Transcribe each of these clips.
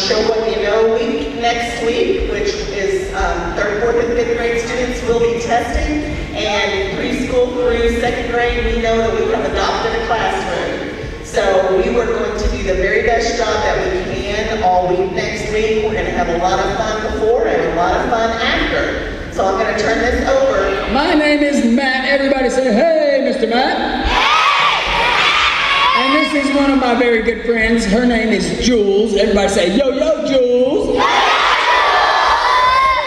Show What You Know week next week, which is 3rd, 4th, and 5th grade students will be testing, and preschool through 2nd grade, we know that we have adopted a classroom. So we were going to do the very best job that we can all week next week. We're going to have a lot of fun before and a lot of fun after. So I'm going to turn this over. My name is Matt. Everybody say, hey, Mr. Matt. And this is one of my very good friends. Her name is Jules. Everybody say, yo, yo, Jules.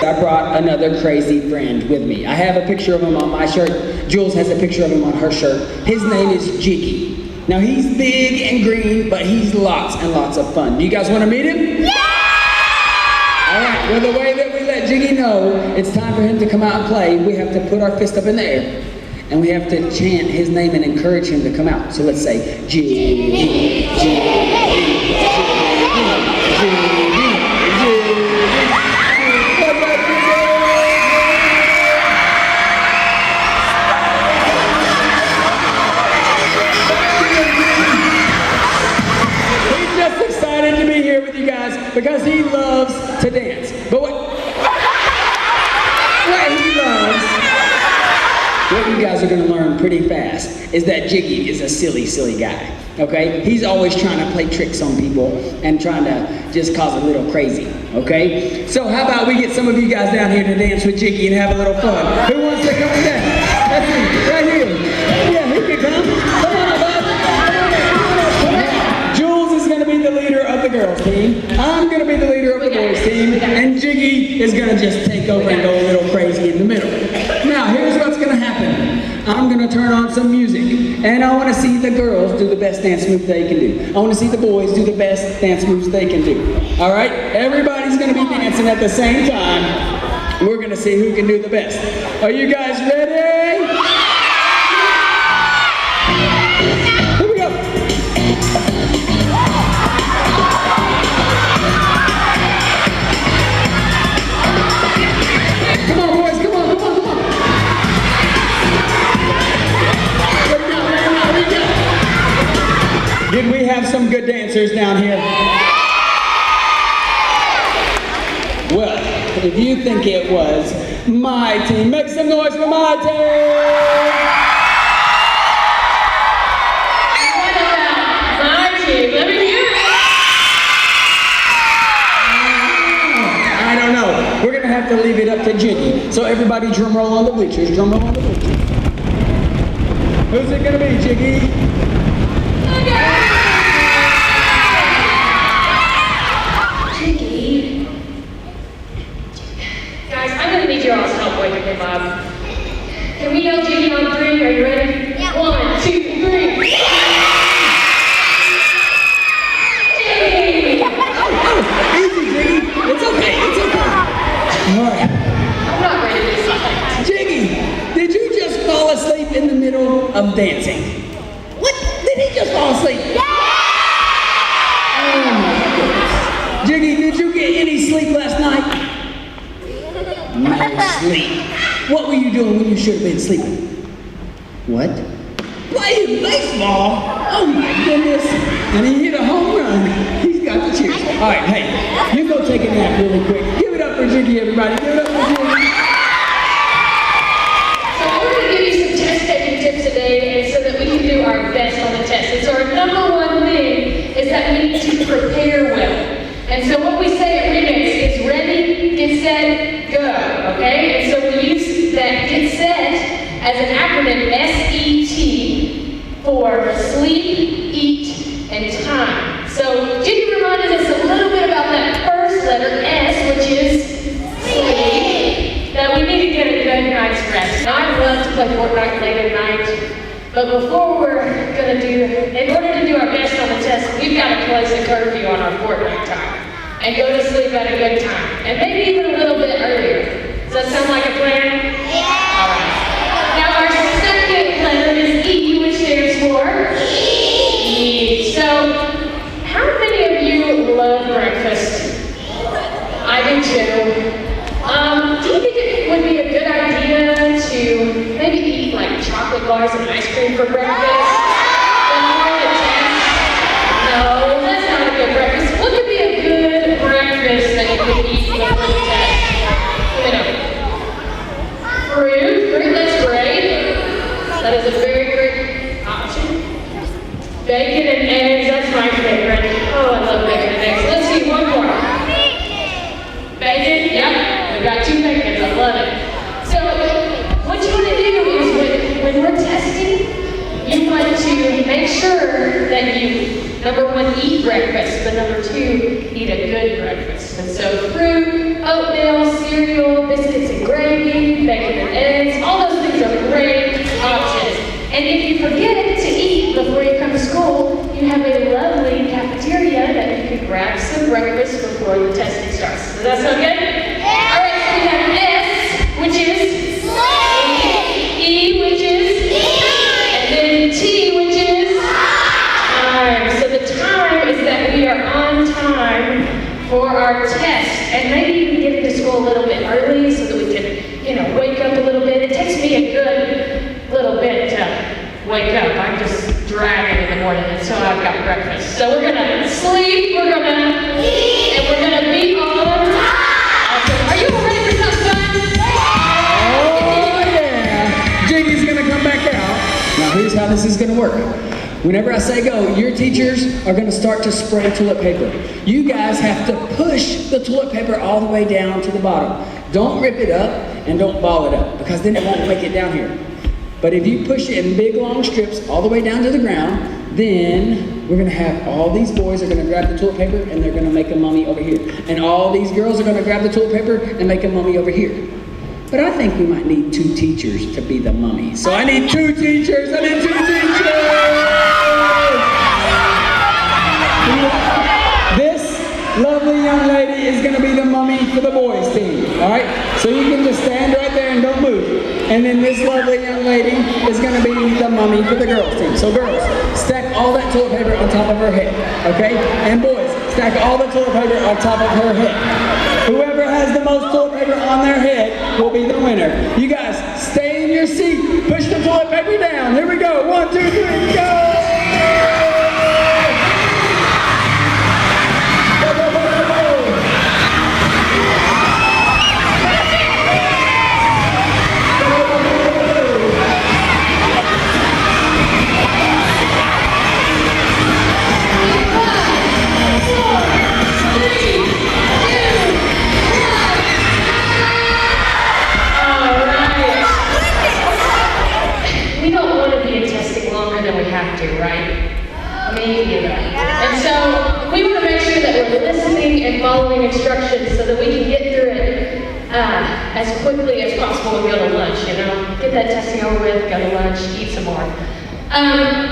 I brought another crazy friend with me. I have a picture of him on my shirt. Jules has a picture of him on her shirt. His name is Jiggy. Now he's big and green, but he's lots and lots of fun. Do you guys want to meet him? Yeah! All right, well, the way that we let Jiggy know it's time for him to come out and play, we have to put our fist up in the air, and we have to chant his name and encourage him to come out. So let's say, Jiggy, Jiggy, Jiggy, Jiggy. Because he loves to dance. But what he loves, what you guys are going to learn pretty fast, is that Jiggy is a silly, silly guy. Okay? He's always trying to play tricks on people and trying to just cause a little crazy. Okay? So how about we get some of you guys down here to dance with Jiggy and have a little fun? Who wants to come down? That's me, right here. Yeah, he can come. Come on, bud. Jules is going to be the leader of the girls' team. I'm going to be the leader of the boys' team. And Jiggy is going to just take over and go a little crazy in the middle. Now, here's what's going to happen. I'm going to turn on some music. And I want to see the girls do the best dance move they can do. I want to see the boys do the best dance moves they can do. All right? Everybody's going to be dancing at the same time. We're going to see who can do the best. Are you guys ready? Here we go. Come on, boys. Come on, come on, come on. Did we have some good dancers down here? Well, if you think it was my team, make some noise for my team! What about my team? Let me hear it! I don't know. We're going to have to leave it up to Jiggy. So everybody drum roll on the bleachers. Drum roll on the bleachers. Who's it going to be, Jiggy? Jiggy. Guys, I'm going to need your all's help waking him up. Can we yell Jiggy on 3? Are you ready? Yeah. 1, 2, 3. Jiggy! Easy, Jiggy. It's okay. It's okay. All right. I'm not ready to see that. Jiggy, did you just fall asleep in the middle of dancing? What? Did he just fall asleep? Yeah! Oh my goodness. Jiggy, did you get any sleep last night? No sleep. What were you doing when you should have been sleeping? What? Playing baseball? Oh my goodness. And he hit a home run. He's got the cheers. All right, hey, you go take a nap really quick. Give it up for Jiggy, everybody. Give it up for Jiggy. So we're going to give you some test taking tips today, and so that we can do our best on the test. And so our number one thing is that we need to prepare well. And so what we say at Remix is ready, get set, go. Okay? And so we use that get set as an acronym SET for sleep, eat, and time. So Jiggy reminded us a little bit about that first letter, S, which is sleep. That we need to get a good night's rest. Now, I love to play Fortnite late at night, but before we're going to do, in order to do our best on the test, we've got to place a curfew on our Fortnite time and go to sleep at a good time, and maybe even a little bit earlier. Does that sound like a plan? Yeah! All right. Now, our second letter is E, which stands for eat. So, how many of you love breakfast? I do too. Do you think it would be a good idea to maybe eat like chocolate bars and ice cream for breakfast? Before the test? No, that's not a good breakfast. What could be a good breakfast? That is a very great option. Bacon and eggs, that's my favorite. Oh, I love bacon and eggs. Let's see, one more. Bacon, yep, we've got 2 bacons, I love it. So, what you want to do is when we're testing, you want to make sure that you, number 1, eat breakfast, but number 2, eat a good breakfast. And so fruit, oatmeal, cereal, biscuits and gravy, bacon and eggs, all those things are great options. And if you forget to eat before you come to school, you have a lovely cafeteria that you can grab some breakfast before the testing starts. Does that sound good? Yeah. All right, so we have S, which is sleep. E, which is eat. And then T, which is time. So the time is that we are on time for our test. And maybe even get into school a little bit early so that we can, wake up a little bit. It takes me a good little bit to wake up. I'm just dragging in the morning, and so I've got breakfast. So we're gonna sleep, we're gonna eat, and we're gonna be on time. Awesome. Are you all ready for some fun? Oh yeah! Jimmy's gonna come back out. Now here's how this is gonna work. Whenever I say go, your teachers are gonna start to spray toilet paper. You guys have to push the toilet paper all the way down to the bottom. Don't rip it up and don't ball it up, because then it won't make it down here. But if you push it in big long strips all the way down to the ground, then we're gonna have all these boys are gonna grab the toilet paper and they're gonna make a mummy over here. And all these girls are gonna grab the toilet paper and make a mummy over here. But I think we might need 2 teachers to be the mummy. So I need 2 teachers, I need 2 teachers! This lovely young lady is gonna be the mummy for the boys team, all right? So you can just stand right there and don't move. And then this lovely young lady is gonna be the mummy for the girls team. So girls, stack all that toilet paper on top of her head, okay? And boys, stack all the toilet paper on top of her head. Whoever has the most toilet paper on their head will be the winner. You guys, stay in your seat. Push the toilet paper down. Here we go. 1, 2, 3, go! Following instructions so that we can get through it as quickly as possible and go to lunch, Get that testing over with, go to lunch, eat some more.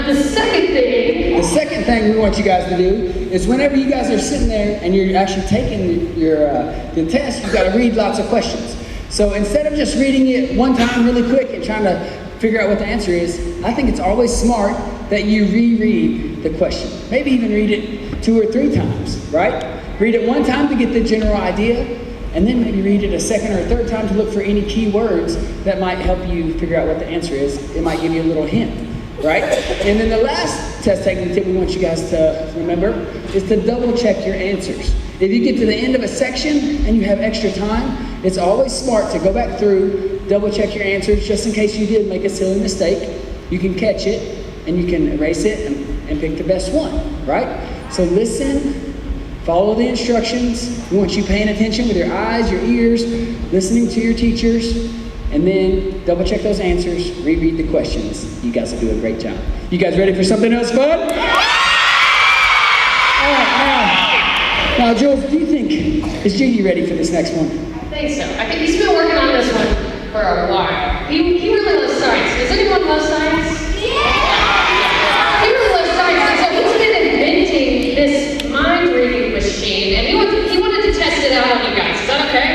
The second thing we want you guys to do is whenever you guys are sitting there and you're actually taking the test, you've got to read lots of questions. So instead of just reading it one time really quick and trying to figure out what the answer is, I think it's always smart that you reread the question. Maybe even read it 2 or 3 times, right? Read it one time to get the general idea, and then maybe read it a second or a third time to look for any key words that might help you figure out what the answer is. It might give you a little hint, right? And then the last test taking tip we want you guys to remember is to double check your answers. If you get to the end of a section and you have extra time, it's always smart to go back through, double check your answers just in case you did make a silly mistake. You can catch it and you can erase it and pick the best one, right? So listen. Follow the instructions. We want you paying attention with your eyes, your ears, listening to your teachers, and then double check those answers, reread the questions. You guys will do a great job. You guys ready for something else fun? All right, now Jules, do you think, is Judy ready for this next one? I think so. I think he's been working on this one for a while. He really loves science. Does anyone love science? Yeah! He really loves science, and so he's been inventing this mind reading machine, and he wanted to test it out on you guys. Is that okay?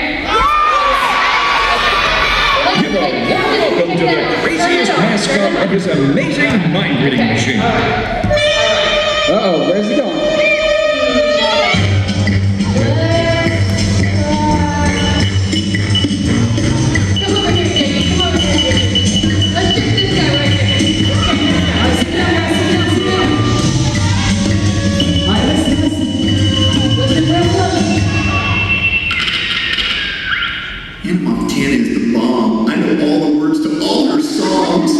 Welcome to the craziest mascot of this amazing mind reading machine. All right. Uh-oh, where's it going? Come over here, Jamie. Come over here, Jamie. Let's check this guy right here. Let's check this guy. Sit down. All right, listen. Listen close. And Montana is the bomb. I know all the words to all her songs.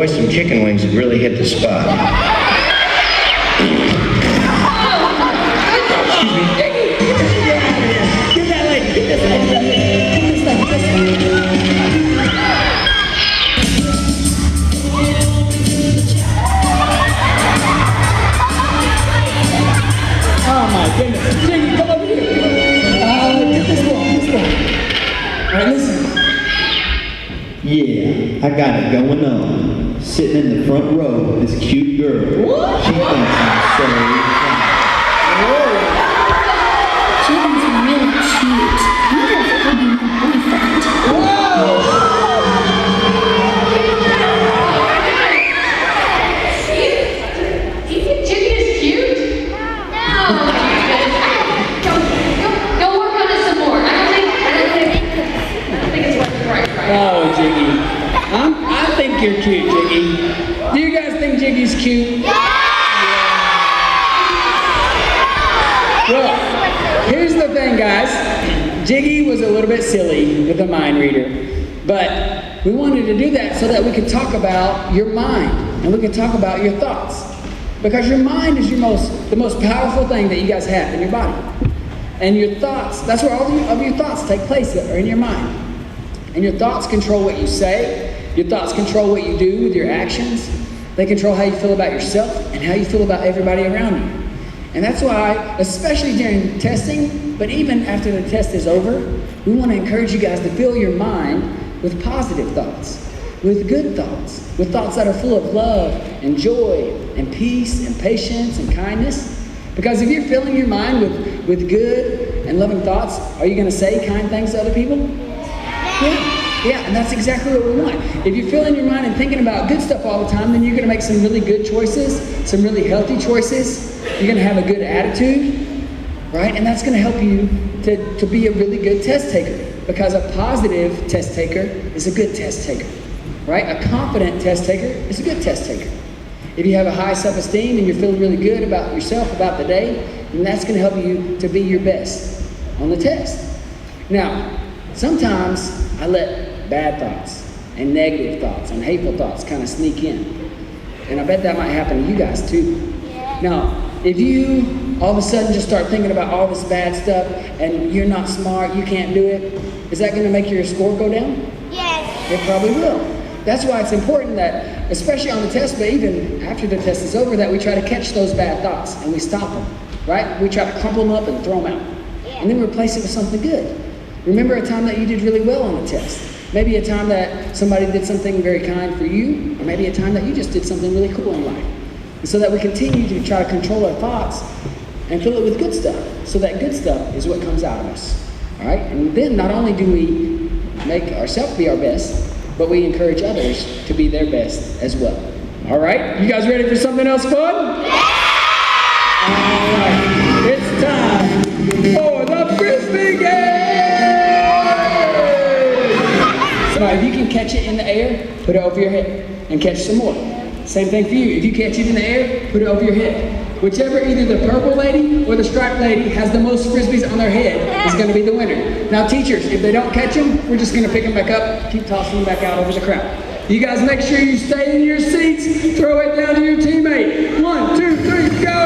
boy some chicken wings that really hit the spot. Get that lady. Get this lady. Get this lady. This Oh my goodness. Jiggy, come over here. Get this one. All right, listen. Yeah, I got it going on. Sitting in the front row with this cute girl. What? She thinks I'm so fun. Jiggy's really cute. You have to be my boyfriend. You think Jiggy is cute? No. Go work on it some more. I don't think it's working right. Oh, Jiggy. I think you're cute, Jiggy. Do you guys think Jiggy's cute? Well, here's the thing, guys. Jiggy was a little bit silly with the mind reader, but we wanted to do that so that we could talk about your mind and we could talk about your thoughts. Because your mind is the most powerful thing that you guys have in your body. And your thoughts, that's where all of your thoughts take place, that are in your mind. And your thoughts control what you say. Your thoughts control what you do with your actions. They control how you feel about yourself and how you feel about everybody around you. And that's why, especially during testing, but even after the test is over, we want to encourage you guys to fill your mind with positive thoughts, with good thoughts, with thoughts that are full of love and joy and peace and patience and kindness. Because if you're filling your mind with good and loving thoughts, are you going to say kind things to other people? Yeah, and that's exactly what we want. If you're filling your mind and thinking about good stuff all the time, then you're going to make some really good choices, some really healthy choices. You're going to have a good attitude, right? And that's going to help you to be a really good test taker, because a positive test taker is a good test taker, right? A confident test taker is a good test taker. If you have a high self-esteem and you're feeling really good about yourself, about the day, then that's going to help you to be your best on the test. Now, sometimes I let bad thoughts and negative thoughts and hateful thoughts kind of sneak in. And I bet that might happen to you guys too. Now, if you all of a sudden just start thinking about all this bad stuff and you're not smart, you can't do it, is that going to make your score go down? Yes. It probably will. That's why it's important that, especially on the test, but even after the test is over, that we try to catch those bad thoughts and we stop them, right? We try to crumple them up and throw them out. And then replace it with something good. Remember a time that you did really well on the test. Maybe a time that somebody did something very kind for you, or maybe a time that you just did something really cool in life. And so that we continue to try to control our thoughts and fill it with good stuff. So that good stuff is what comes out of us. All right? And then not only do we make ourselves be our best, but we encourage others to be their best as well. All right? You guys ready for something else fun? Yeah! All right. It's time for the Frisbee game! So now if you can catch it in the air, put it over your head and catch some more. Same thing for you. If you catch it in the air, put it over your head. Whichever, either the purple lady or the striped lady has the most Frisbees on their head is going to be the winner. Now teachers, if they don't catch them, we're just going to pick them back up, keep tossing them back out over the crowd. You guys make sure you stay in your seats, throw it down to your teammate. 1, 2, 3, go!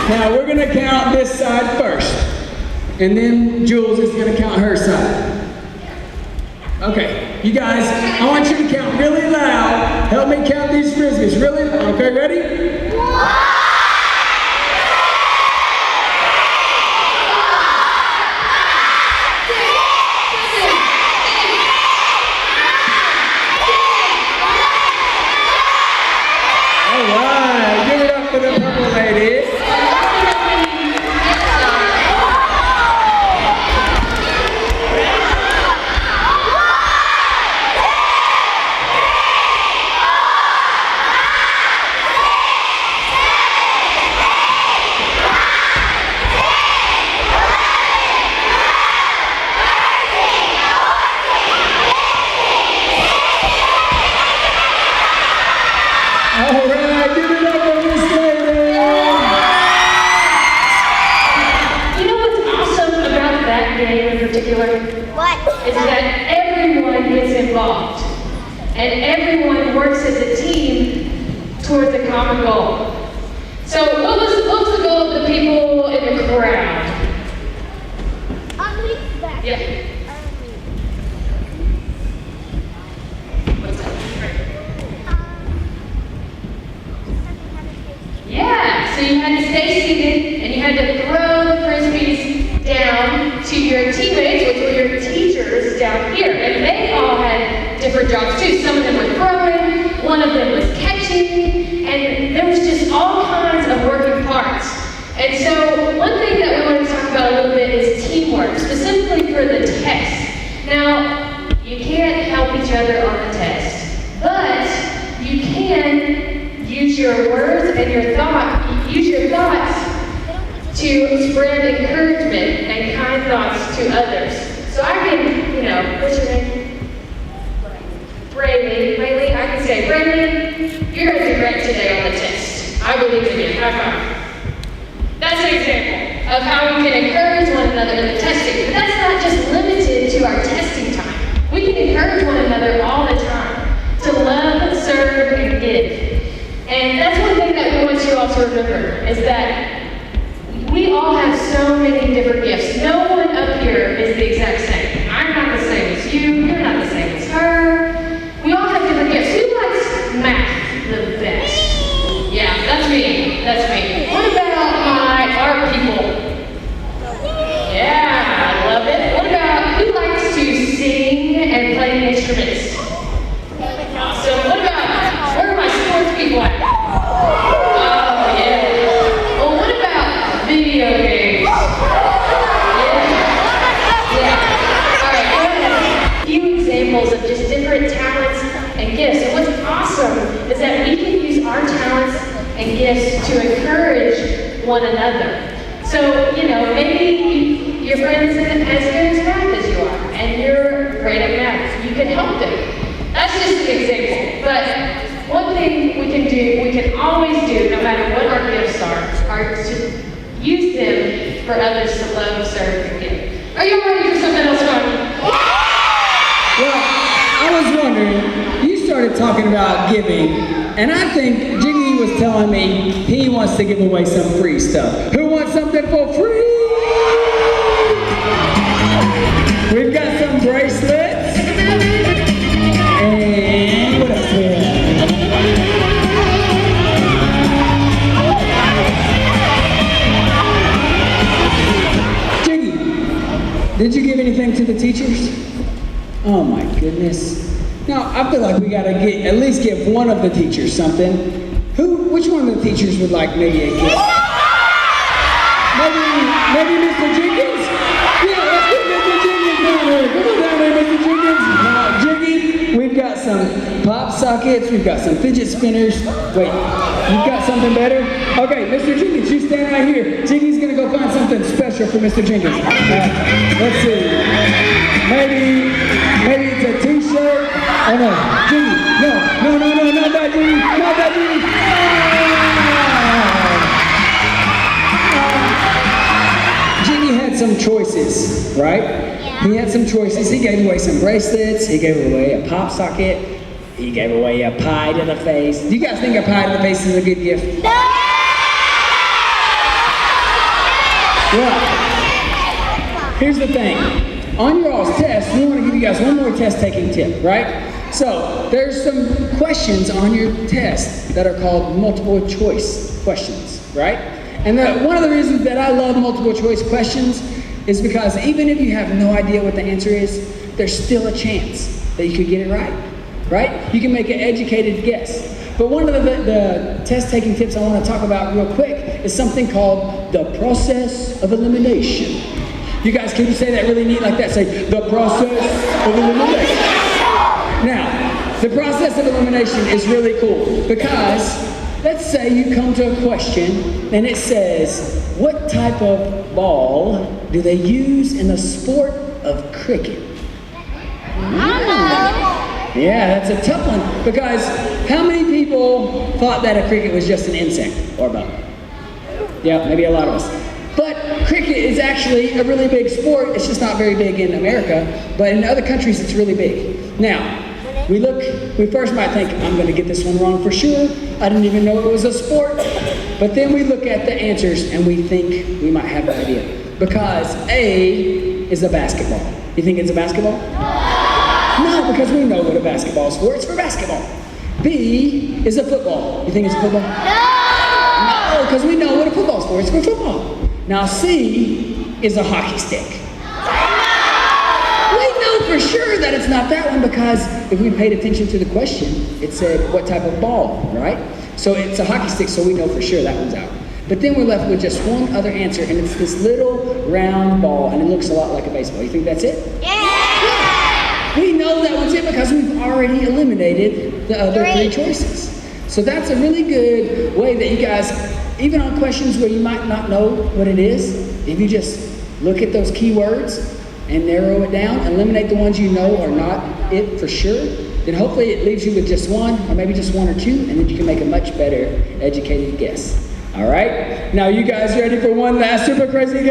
Now we're going to count this side first, and then Jules is going to count her side. Okay, you guys, I want you to count really loud. Help me count these Frisbees really loud. Okay, ready? 1. For the purple lady. that game in particular? What? Is that everyone gets involved. And everyone works as a team towards a common goal. So what was the goal of the people in the crowd? Yeah. What's that? Yeah, so you had to stay seated and you had to throw the frisbees down to your teammates, which were your teachers down here. And they all had different jobs too. Some of them were throwing, one of them was catching, and there was just all kinds of working parts. And so one thing that we want to talk about a little bit is teamwork, specifically for the test. Now, you can't help each other on the test, but you can use your words and your thoughts to spread encouragement and kind thoughts to others. So I can, what's your name? Braylee, I can say, Braylee, you're going to do great today on the test. I believe in you. High five. That's an example of how we can encourage one another in the testing. But that's not just limited to our testing time. We can encourage one another all the time to love, serve, and give. And that's one thing that we want you all to remember, is that we all have so many different gifts. No one up here is the exact same. I'm not the same as you. You're not the same as her. We all have different gifts. Who likes math the best? Yeah, that's me. That's me. What about my art people? Yeah, I love it. What about who likes to sing and play instruments? Awesome. What about, where are my sports people at? Oh, yeah. Well, what about video games? Yeah. All right, go ahead. A few examples of just different talents and gifts. And what's awesome is that we can use our talents and gifts to encourage one another. So, maybe your friend isn't as good as math as you are, and you're great at math. You can help them. That's just an example. But one thing we can always do, no matter what our gifts are to use them for others to love, serve, and give. Are you ready for something else fun? Well, I was wondering, you started talking about giving, and I think Jiggy was telling me he wants to give away some free stuff. Who wants something for free? We've got some bracelets. And what else we have? Jiggy, did you give anything to the teachers? Oh my goodness. Now, I feel like we gotta at least give one of the teachers something. Which one of the teachers would like maybe a gift? Maybe Mr. Jenkins? Yeah, let's get Mr. Jenkins down here. Come on down there, Mr. Jenkins. Now, Jiggy, we've got some pop sockets, we've got some fidget spinners. Wait, you've got something better? Okay, Mr. Jenkins, you stand right here. Jiggy's gonna go find something special for Mr. Jenkins. Let's see. Maybe it's a t-shirt. Oh no, Jiggy, no, not that Jiggy, not that Jiggy. Jiggy had some choices, right? Yeah. He had some choices. He gave away some bracelets, he gave away a pop socket, he gave away a pie to the face. Do you guys think a pie to the face is a good gift? No! Well, here's the thing. On your all's test, we want to give you guys one more test-taking tip, right? So, there's some questions on your test that are called multiple choice questions, right? And one of the reasons that I love multiple choice questions is because even if you have no idea what the answer is, there's still a chance that you could get it right? You can make an educated guess. But one of the test-taking tips I want to talk about real quick is something called the process of elimination. You guys, can you say that really neat like that? Say, the process of elimination. Now, the process of elimination is really cool because let's say you come to a question and it says, what type of ball do they use in the sport of cricket? Yeah, that's a tough one because how many people thought that a cricket was just an insect or a bug? Yeah, maybe a lot of us. But cricket is actually a really big sport. It's just not very big in America, but in other countries it's really big. Now, we first might think, I'm going to get this one wrong for sure. I didn't even know it was a sport. But then we look at the answers and we think we might have an idea. Because A is a basketball. You think it's a basketball? No, because we know what a basketball is for. It's for basketball. B is a football. You think it's a football? No, because we know what a football is for. It's for football. Now C is a hockey stick. We know for sure that it's not that one because if we paid attention to the question, it said what type of ball, right? So it's a hockey stick, so we know for sure that one's out. But then we're left with just one other answer, and it's this little round ball, and it looks a lot like a baseball. You think that's it? Yeah! We know that one's it because we've already eliminated the other three choices. So that's a really good way that you guys, even on questions where you might not know what it is, if you just look at those keywords and narrow it down, eliminate the ones you know are not it for sure, then hopefully it leaves you with just one, or maybe just one or two, and then you can make a much better educated guess. All right? Now you guys ready for one last super crazy game?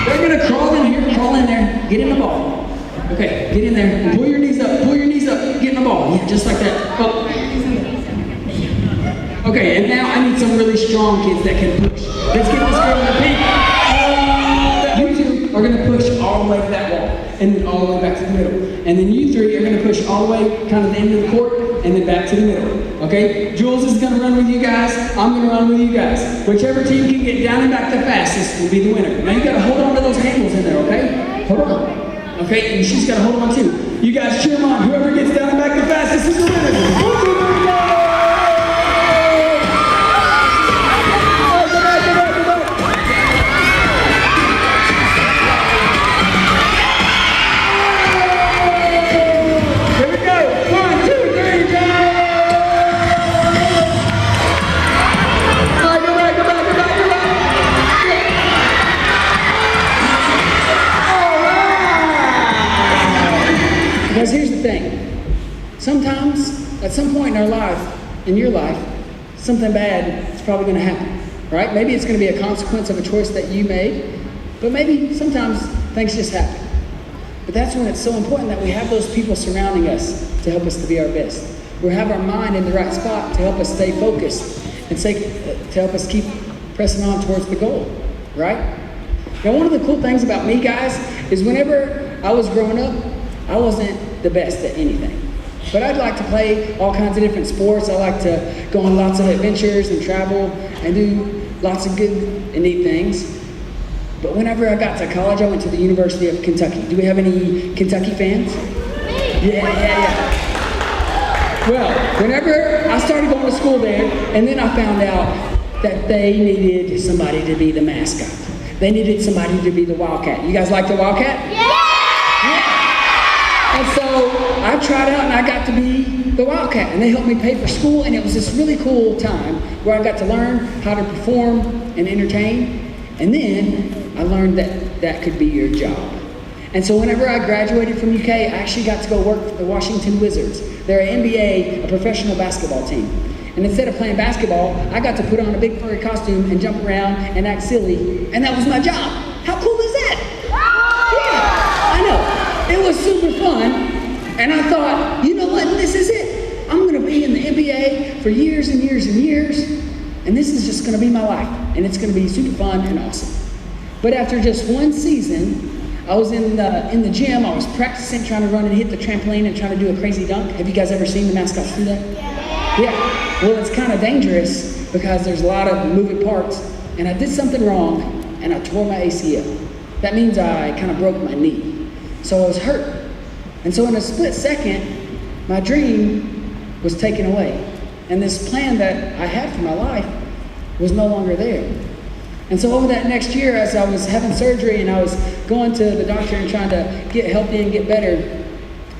They're gonna crawl in here, crawl in there, get in the ball. Okay, get in there, and pull your knees up, get in the ball. Yeah, just like that. Oh. Okay, and now I need some really strong kids that can push. Let's get this girl in the pink. You two are gonna push all the way to that wall, and then all the way back to the middle. And then you three are gonna push all the way kind of the end of the court, and then back to the middle. Okay? Jules is gonna run with you guys. I'm gonna run with you guys. Whichever team can get down and back the fastest will be the winner. Now you gotta hold on to those handles in there, okay? Hold on. Okay, and she's gotta hold on too. You guys cheer them on. Whoever gets down and back the fastest is the winner. Because here's the thing, sometimes, at some point in our life, in your life, something bad is probably going to happen, right? Maybe it's going to be a consequence of a choice that you made, but maybe sometimes things just happen. But that's when it's so important that we have those people surrounding us to help us to be our best. We have our mind in the right spot to help us stay focused and to help us keep pressing on towards the goal, right? Now, one of the cool things about me, guys, is whenever I was growing up, I wasn't the best at anything. But I'd like to play all kinds of different sports. I like to go on lots of adventures and travel and do lots of good and neat things. But whenever I got to college, I went to the University of Kentucky. Do we have any Kentucky fans? Yeah. Well, whenever I started going to school there, and then I found out that they needed somebody to be the mascot. They needed somebody to be the Wildcat. You guys like the Wildcat? Yeah! And so I tried out and I got to be the Wildcat, and they helped me pay for school, and it was this really cool time where I got to learn how to perform and entertain, and then I learned that that could be your job. And so whenever I graduated from UK, I actually got to go work for the Washington Wizards. They're an NBA, a professional basketball team. And instead of playing basketball, I got to put on a big furry costume and jump around and act silly, and that was my job. How cool is that? Yeah, I know. It was super fun, and I thought, you know what, this is it. I'm gonna be in the NBA for years and years and years, and this is just gonna be my life, and it's gonna be super fun and awesome. But after just one season, I was in the gym, I was practicing trying to run and hit the trampoline and trying to do a crazy dunk. Have you guys ever seen the mascots do that? Yeah. Well, it's kind of dangerous because there's a lot of moving parts, and I did something wrong, and I tore my ACL. That means I kind of broke my knee. So I was hurt. And so in a split second, my dream was taken away. And this plan that I had for my life was no longer there. And so over that next year, as I was having surgery and I was going to the doctor and trying to get healthy and get better,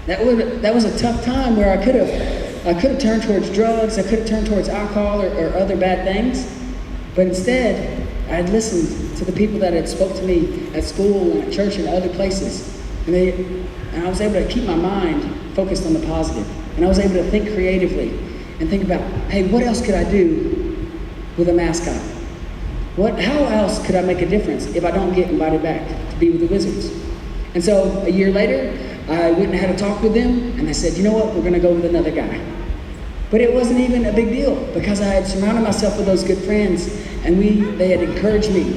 that was a tough time where I could have turned towards drugs, I could have turned towards alcohol or other bad things. But instead, I had listened to the people that had spoke to me at school and at church and other places. And I was able to keep my mind focused on the positive. And I was able to think creatively and think about, hey, what else could I do with a mascot? How else could I make a difference if I don't get invited back to be with the Wizards? And so a year later, I went and had a talk with them, and they said, you know what, we're gonna go with another guy. But it wasn't even a big deal because I had surrounded myself with those good friends, and they had encouraged me.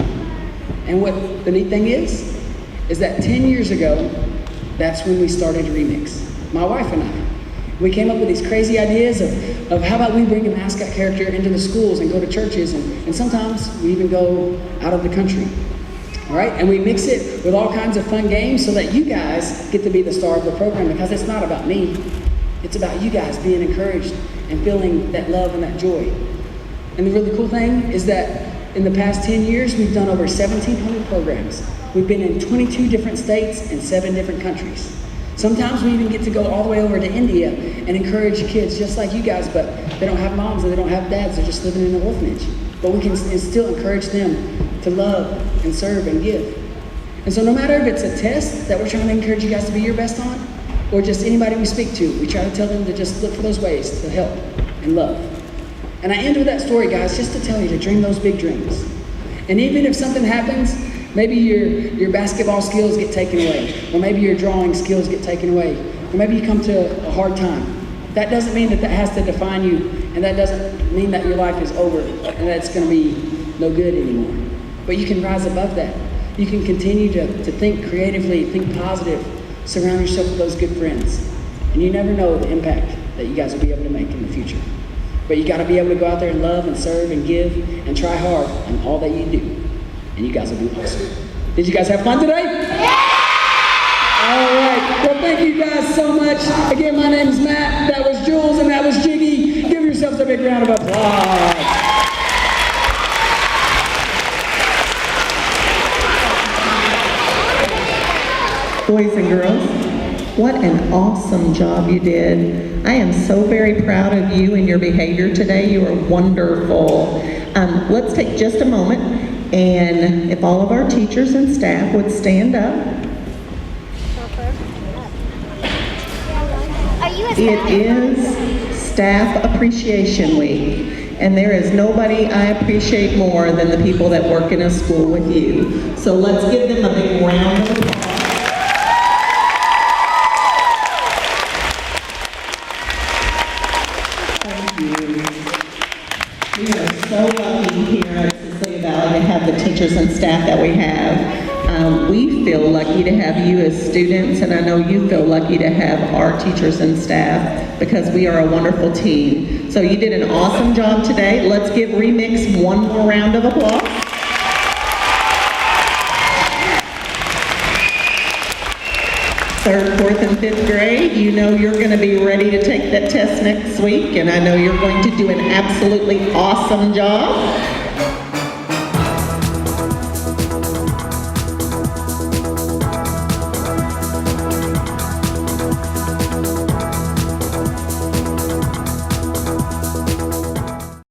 And what the neat thing is that 10 years ago, that's when we started Remix. My wife and I. We came up with these crazy ideas of how about we bring a mascot character into the schools and go to churches, and sometimes we even go out of the country. All right, and we mix it with all kinds of fun games so that you guys get to be the star of the program, because it's not about me. It's about you guys being encouraged and feeling that love and that joy. And the really cool thing is that in the past 10 years, we've done over 1,700 programs. We've been in 22 different states and 7 different countries. Sometimes we even get to go all the way over to India and encourage kids just like you guys, but they don't have moms and they don't have dads, they're just living in an orphanage. But we can still encourage them to love and serve and give. And so no matter if it's a test that we're trying to encourage you guys to be your best on, or just anybody we speak to, we try to tell them to just look for those ways to help and love. And I end with that story, guys, just to tell you to dream those big dreams. And even if something happens, maybe your basketball skills get taken away, or maybe your drawing skills get taken away, or maybe you come to a hard time. That doesn't mean that has to define you, and that doesn't mean that your life is over and that it's going to be no good anymore. But you can rise above that. You can continue to think creatively, think positive, surround yourself with those good friends. And you never know the impact that you guys will be able to make in the future. But you got to be able to go out there and love and serve and give and try hard in all that you do. And you guys will do awesome. Did you guys have fun today? Yeah! All right. Well, thank you guys so much. Again, my name is Matt. That was Jules, and that was Jiggy. Give yourselves a big round of applause. Boys and girls, what an awesome job you did. I am so very proud of you and your behavior today. You are wonderful. Let's take just a moment, and if all of our teachers and staff would stand up. It is Staff Appreciation Week, and there is nobody I appreciate more than the people that work in a school with you. So let's give them a big round of applause. We are so lucky here at Cecilia Valley to have the teachers and staff that we have. We feel lucky to have you as students, and I know you feel lucky to have our teachers and staff because we are a wonderful team. So you did an awesome job today. Let's give Remix one more round of applause. Third, fourth, and fifth grade, you know you're going to be ready to take that test next week, and I know you're going to do an absolutely awesome job.